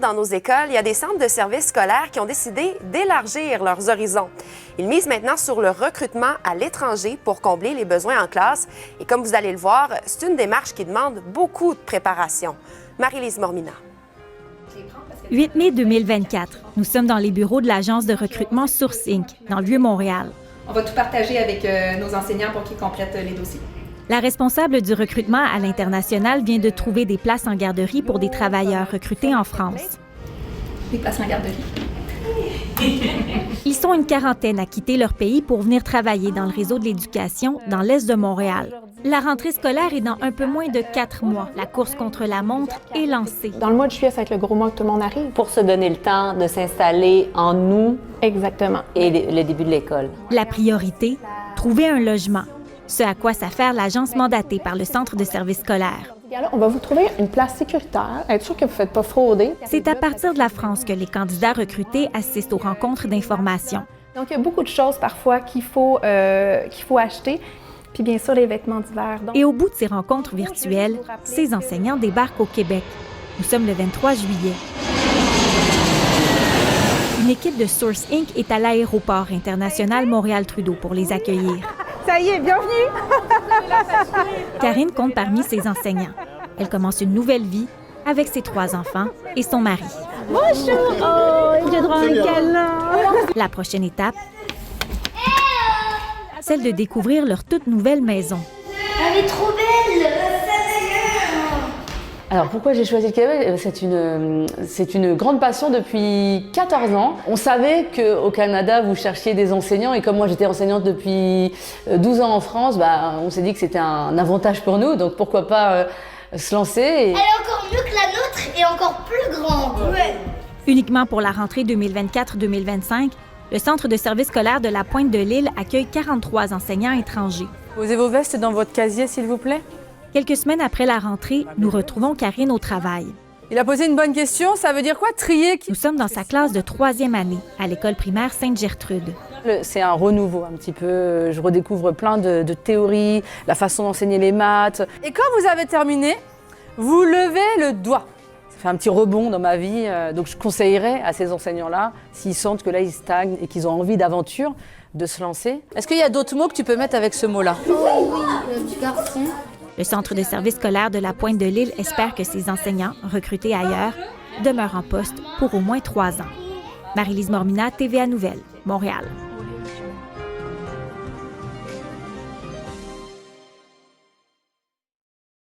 Dans nos écoles, il y a des centres de services scolaires qui ont décidé d'élargir leurs horizons. Ils misent maintenant sur le recrutement à l'étranger pour combler les besoins en classe. Et comme vous allez le voir, c'est une démarche qui demande beaucoup de préparation. Marie-Lise Mormina. 8 mai 2024. Nous sommes dans les bureaux de l'agence de recrutement Source Inc., dans le Vieux-Montréal. On va tout partager avec nos enseignants pour qu'ils complètent les dossiers. La responsable du recrutement à l'international vient de trouver des places en garderie pour des travailleurs recrutés en France. Des places en garderie. Ils sont une quarantaine à quitter leur pays pour venir travailler dans le réseau de l'éducation dans l'est de Montréal. La rentrée scolaire est dans un peu moins de 4 mois. La course contre la montre est lancée. Dans le mois de juillet, ça va être le gros mois que tout le monde arrive. Pour se donner le temps de s'installer en août. Exactement. Et le début de l'école. La priorité, trouver un logement. Ce à quoi s'affaire l'agence mandatée par le Centre de services scolaires. On va vous trouver une place sécuritaire, être sûr que vous ne faites pas frauder. C'est à partir de la France que les candidats recrutés assistent aux rencontres d'information. Donc, il y a beaucoup de choses parfois qu'il faut acheter. Puis bien sûr, les vêtements d'hiver. Et au bout de ces rencontres virtuelles, ces enseignants débarquent au Québec. Nous sommes le 23 juillet. Une équipe de Source Inc. est à l'aéroport international Montréal-Trudeau pour les accueillir. Ça y est, bienvenue! Karine compte parmi ses enseignants. Elle commence une nouvelle vie avec ses 3 enfants et son mari. Bonjour! Oh, j'ai droit à un câlin! La prochaine étape, celle de découvrir leur toute nouvelle maison. Elle est trop belle! Alors pourquoi j'ai choisi le Québec? C'est une grande passion depuis 14 ans. On savait qu'au Canada, vous cherchiez des enseignants et comme moi j'étais enseignante depuis 12 ans en France, on s'est dit que c'était un avantage pour nous, donc pourquoi pas se lancer. Elle est encore mieux que la nôtre et encore plus grande. Ouais. Uniquement pour la rentrée 2024-2025, le Centre de services scolaires de la Pointe-de-l'Île accueille 43 enseignants étrangers. Posez vos vestes dans votre casier, s'il vous plaît. Quelques semaines après la rentrée, nous retrouvons Karine au travail. Il a posé une bonne question, ça veut dire quoi, trier? Nous sommes dans sa classe de 3e année, à l'école primaire Sainte-Gertrude. C'est un renouveau un petit peu. Je redécouvre plein de théories, la façon d'enseigner les maths. Et quand vous avez terminé, vous levez le doigt. Ça fait un petit rebond dans ma vie. Donc je conseillerais à ces enseignants-là, s'ils sentent que là ils stagnent et qu'ils ont envie d'aventure, de se lancer. Est-ce qu'il y a d'autres mots que tu peux mettre avec ce mot-là? Oui, le petit garçon. Le Centre de services scolaires de la Pointe-de-l'Île espère que ses enseignants, recrutés ailleurs, demeurent en poste pour au moins 3 ans. Marie-Lise Mormina, TVA Nouvelles, Montréal.